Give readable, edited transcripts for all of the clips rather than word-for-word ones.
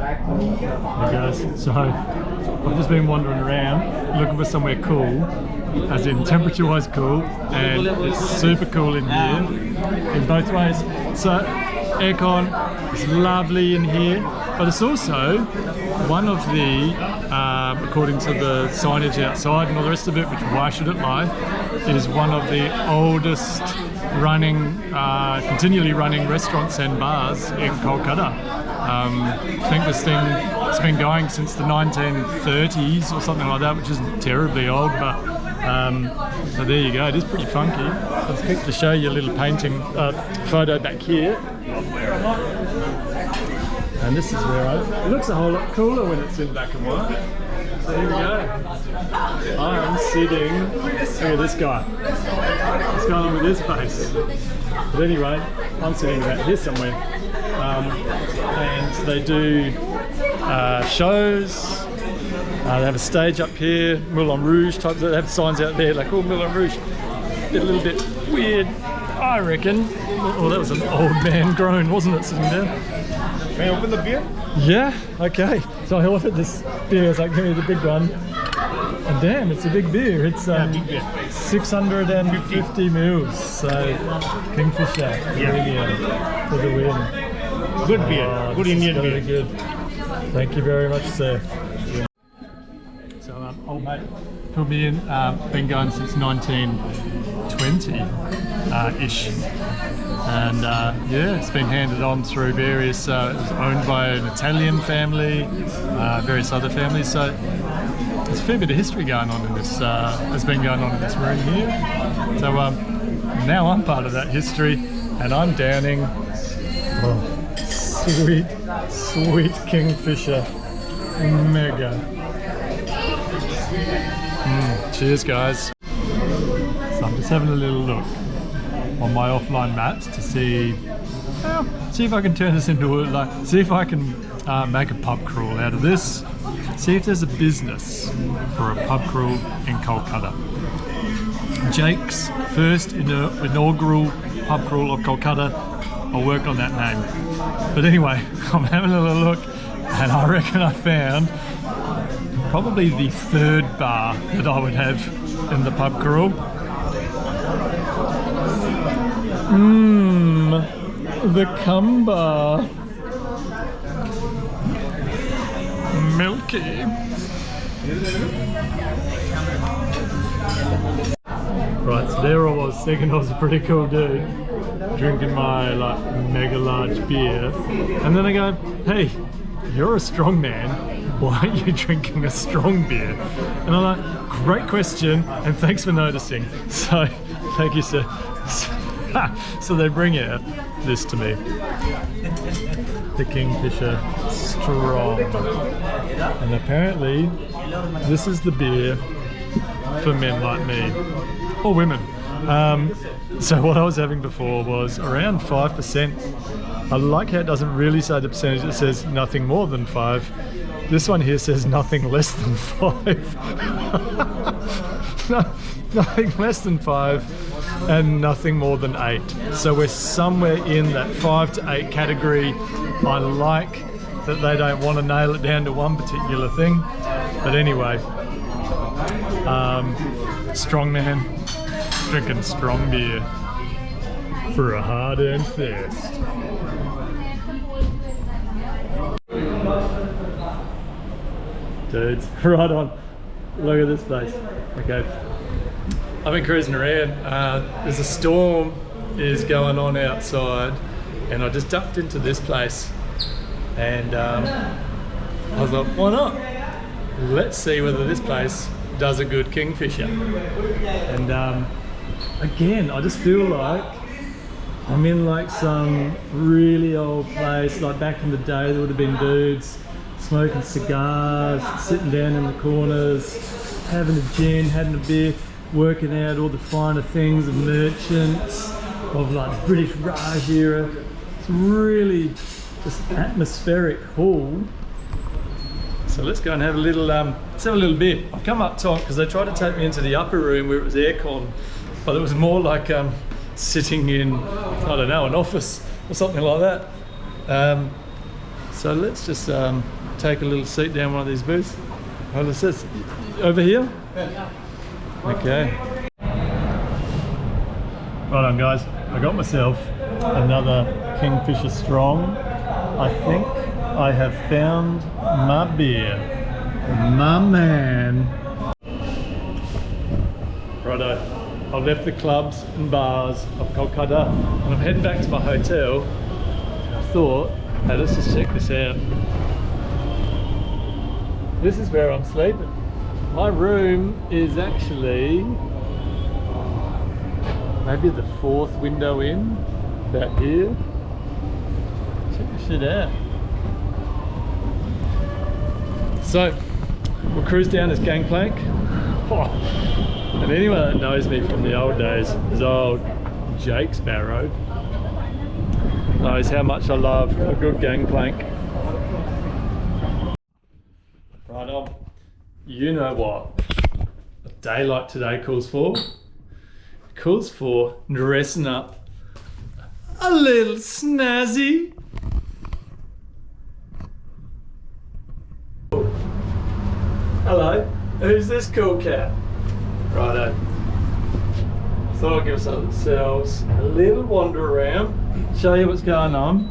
Hey guys, so I've just been wandering around looking for somewhere cool, as in temperature wise cool, and it's super cool in here in both ways. So aircon, it's lovely in here, but it's also one of the, according to the signage outside and all the rest of it, which why should it lie, is one of the oldest running, continually running restaurants and bars in Kolkata. I think this thing has been going since the 1930s or something like that, which isn't terribly old, but so there you go. It is pretty funky. Let's quick to show you a little painting photo back here. And this is where it looks a whole lot cooler when it's in black and white. So here we go. I'm sitting, look at this guy. What's going on with his face? But anyway, I'm sitting about here somewhere. And they do shows. They have a stage up here, Moulin Rouge type. They have signs out there like, oh, Moulin Rouge. A little bit weird, I reckon. Oh, that was an old man groan, wasn't it, sitting there? May I open the beer? Yeah, okay. So I ordered this beer, it's like, give me the big one. And damn, it's a big beer. It's big beer. 650 mils. So Kingfisher for the win. Good beer, good Indian beer. Good. Thank you very much, sir. So old mate filled me in, been going since 1920-ish. And yeah, it's been handed on through various, it was owned by an Italian family, various other families. So there's a fair bit of history going on in this, has been going on in this room here. So now I'm part of that history, and I'm downing sweet, sweet Kingfisher Mega. Cheers, guys. So I'm just having a little look on my offline maps to see if I can turn this into see if I can make a pub crawl out of this. See if there's a business for a pub crawl in Kolkata. Jake's first inaugural pub crawl of Kolkata. I'll work on that name. But anyway, I'm having a little look, and I reckon I found probably the third bar that I would have in the pub crawl. The Cumber. Milky. Right, so there I was, thinking I was a pretty cool dude, drinking my mega large beer, and then I go, hey, you're a strong man, why aren't you drinking a strong beer? And I'm like, great question, and thanks for noticing. So, thank you, sir. So they bring out this to me, the Kingfisher Strong, and apparently this is the beer for men like me, or women. So what I was having before was around 5%. I like how it doesn't really say the percentage, it says nothing more than 5. This one here says nothing less than 5. No, nothing less than 5. And nothing more than 8. So we're somewhere in that 5 to 8 category. I like that they don't want to nail it down to one particular thing. But anyway, strong man drinking strong beer for a hard-earned thirst. Dudes, right on. Look at this place. Okay. I've been cruising around, there's a storm is going on outside, and I just ducked into this place, and I was like, why not? Let's see whether this place does a good Kingfisher. And again, I just feel like I'm in some really old place, like back in the day there would have been dudes smoking cigars, sitting down in the corners, having a gin, having a beer, working out all the finer things of merchants, of British Raj era. It's really just atmospheric hall. So let's go and have a little, let's have a little beer. I've come up top because they tried to take me into the upper room where it was aircon, but it was more like sitting in, I don't know, an office or something like that. So let's just take a little seat down one of these booths. Oh, this is over here? Okay. Right on, guys. I got myself another Kingfisher Strong. I think I have found my beer. My man. Righto. I've left the clubs and bars of Kolkata and I'm heading back to my hotel. I thought, hey, let's just check this out. This is where I'm sleeping. My room is actually maybe the 4th window in, about here. Check this shit out. So, we'll cruise down this gangplank. Oh. And anyone that knows me from the old days, as old Jake Sparrow, knows how much I love a good gangplank. Right on. You know what a day like today calls for? It calls for dressing up a little snazzy. Hello, who's this cool cat? Righto. Thought I'd give ourselves a little wander around, show you what's going on,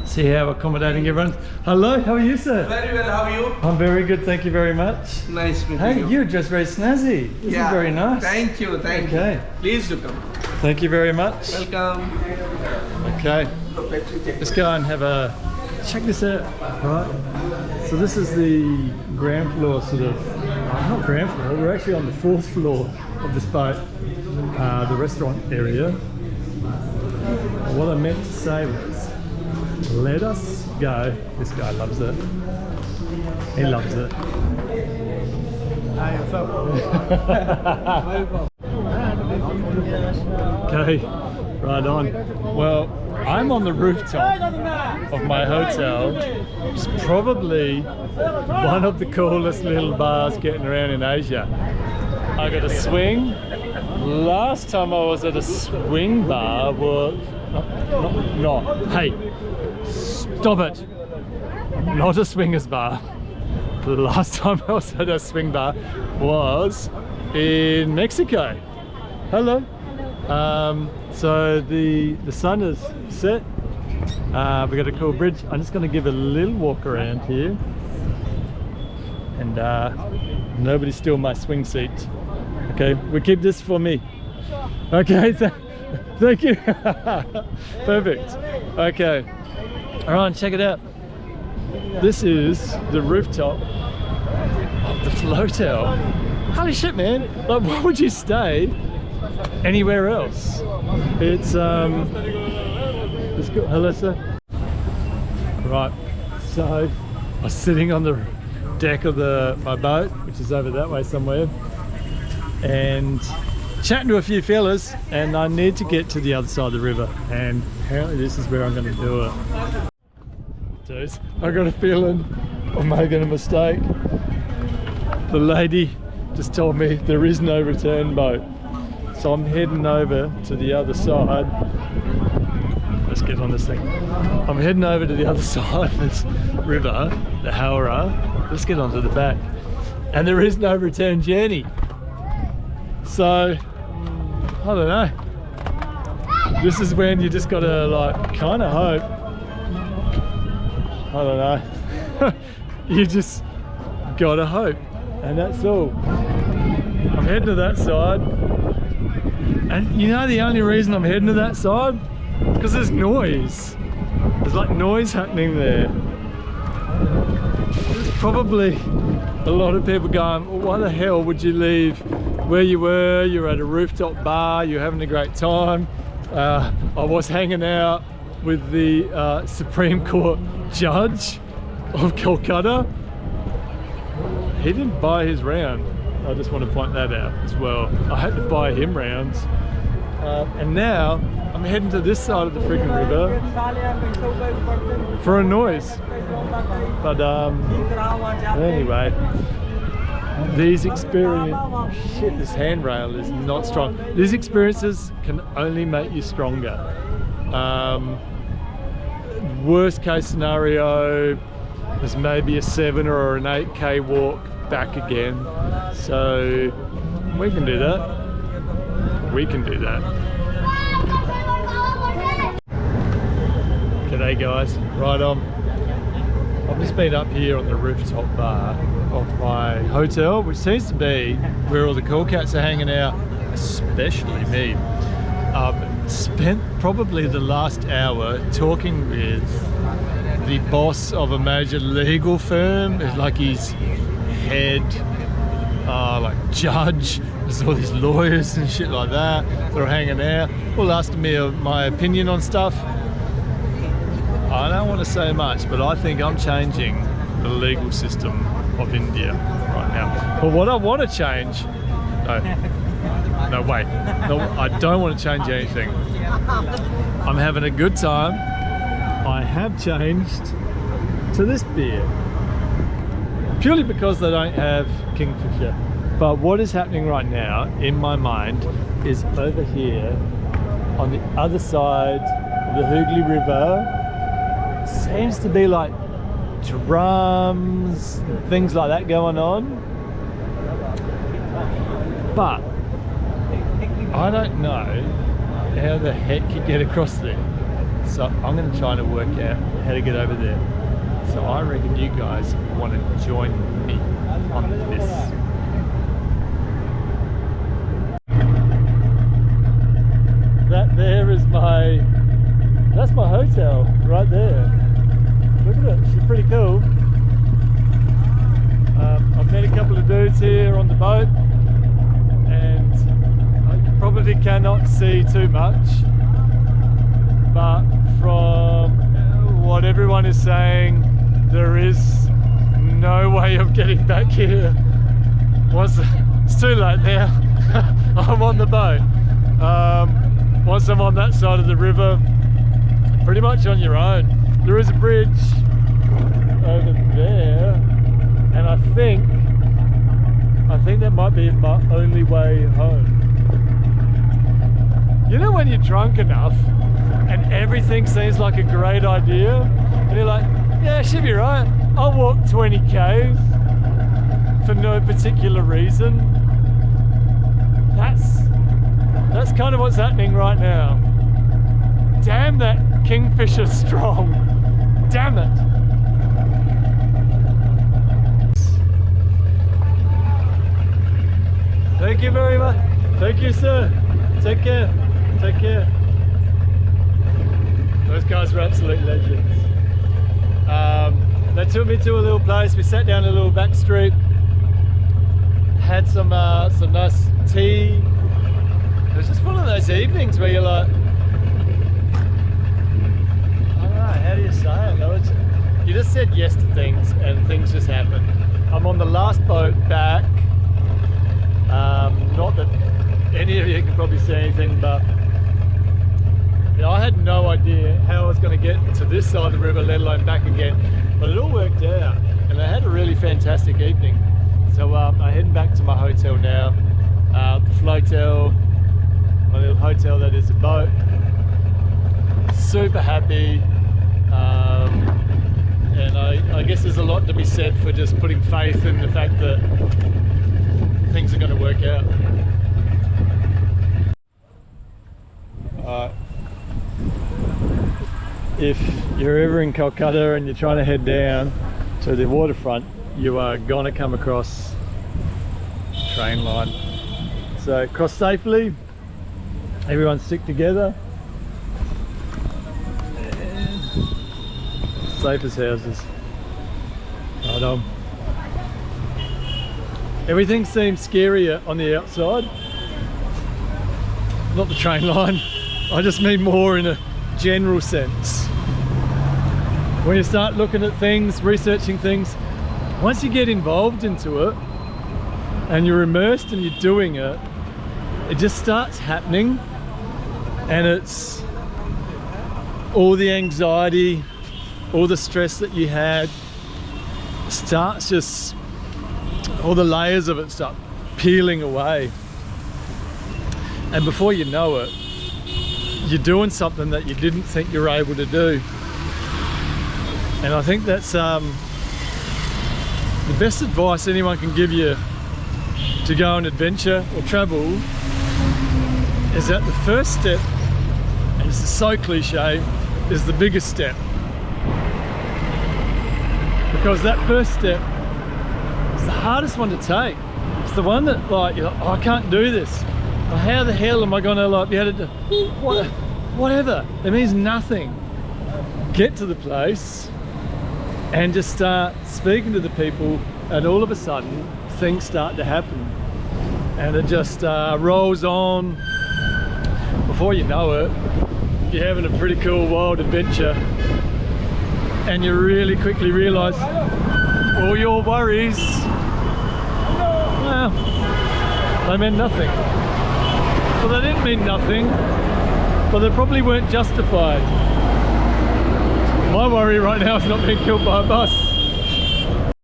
see how accommodating everyone. Hello, how are you, sir? Very well, how are you? I'm very good, thank you very much. Nice meeting Hey, you. you're dressed very snazzy. This is very nice. Thank you, thank Okay. you. Please do come. Thank you very much. Welcome. Okay, let's go and have a check this out. Right, so this is the ground floor, sort of. Not ground floor. We're actually on the 4th floor of this boat, the restaurant area. What I meant to say was, let us go. This guy loves it. He loves it. Hi, what's up? Okay, right on. Well, I'm on the rooftop of my hotel. It's probably one of the coolest little bars getting around in Asia. I got a swing. Last time I was at a swing bar was hey, stop it. Not a swingers bar. The last time I was at a swing bar was in Mexico. Hello. So the sun is set. We've got a cool bridge. I'm just going to give a little walk around here, and nobody steal my swing seat. Okay, we keep this for me. Okay, thank you. Perfect. Okay, all right, check it out. This is the rooftop of the flotel. Holy shit, man! Like, why would you stay anywhere else? It's let's go. Hello, sir. Right, so I was sitting on the deck of my boat, which is over that way somewhere, and chatting to a few fellas, and I need to get to the other side of the river, and apparently this is where I'm going to do it. Dudes, I got a feeling I'm making a mistake. The lady just told me there is no return boat. So I'm heading over to the other side. Let's get on this thing. I'm heading over to the other side of this river, the Howrah. Let's get onto the back. And there is no return journey. So, I don't know. This is when you just gotta like kind of hope. I don't know. You just gotta hope. And that's all. I'm heading to that side. And you know the only reason I'm heading to that side? Because there's noise. There's like noise happening there. There's probably a lot of people going, well, why the hell would you leave where you were? You're at a rooftop bar, you're having a great time. I was hanging out with the Supreme Court judge of Kolkata. He didn't buy his round. I just want to point that out as well. I had to buy him rounds. And now I'm heading to this side of the freaking river for a noise. But anyway, these experiences, shit, this handrail is not strong. These experiences can only make you stronger. worst case scenario, there's maybe a 7 or an 8k walk back again. So we can do that. We can do that. G'day guys, right on. I've just been up here on the rooftop bar of my hotel, which seems to be where all the cool cats are hanging out, especially me. Spent probably the last hour talking with the boss of a major legal firm. It's like his head like judge. There's all these lawyers and shit like that. They're hanging out, all asking me my opinion on stuff. I don't want to say much, but I think I'm changing the legal system of India right now. But what I want to change, no wait, no, I don't want to change anything. I'm having a good time. I have changed to this beer, purely because they don't have Kingfisher. But what is happening right now in my mind is over here on the other side of the Hooghly River, seems to be like drums, things like that going on. But I don't know how the heck you get across there. So I'm going to try to work out how to get over there. So I reckon you guys want to join me on this. That there is that's my hotel right there. Look at it, she's pretty cool. I've met a couple of dudes here on the boat, and I probably cannot see too much, but from what everyone is saying, there is no way of getting back here. It's too late now. I'm on the boat. Once I'm on that side of the river, pretty much on your own. There is a bridge over there, and I think that might be my only way home. You know when you're drunk enough and everything seems like a great idea, and you're like, yeah, it should be right. I'll walk 20 k's for no particular reason. That's kind of what's happening right now. Damn that Kingfisher Strong. Damn it. Thank you very much. Thank you, sir. Take care. Take care. Those guys were absolute legends. They took me to a little place. We sat down a little back street, had some nice tea. It was just one of those evenings where you're like, how do you say it? You just said yes to things and things just happened. I'm on the last boat back. Not that any of you can probably see anything, but I had no idea how I was going to get to this side of the river, let alone back again. But it all worked out, and I had a really fantastic evening. So I'm heading back to my hotel now, the Flotel, my little hotel that is a boat. Super happy. And I guess there's a lot to be said for just putting faith in the fact that things are going to work out. If you're ever in Kolkata and you're trying to head down to the waterfront, you are going to come across a train line. So cross safely, everyone stick together. Safe as houses. Right on. Everything seems scarier on the outside. Not the train line. I just mean more in a general sense. When you start looking at things, researching things, once you get involved into it and you're immersed and you're doing it, it just starts happening, and it's all the anxiety, all the stress that you had starts just, all the layers of it start peeling away, and before you know it, you're doing something that you didn't think you were able to do. And I think that's the best advice anyone can give you to go on adventure or travel, is that the first step, and this is so cliche, is the biggest step. Because that first step is the hardest one to take. It's the one that, like, you're like, oh, I can't do this. Well, how the hell am I gonna, like, be able to do whatever? It means nothing. Get to the place and just start speaking to the people, and all of a sudden things start to happen, and it just rolls on. Before you know it, you're having a pretty cool wild adventure, and you really quickly realise all your worries, well, they meant nothing. Well, they didn't mean nothing, but they probably weren't justified. My worry right now is not being killed by a bus.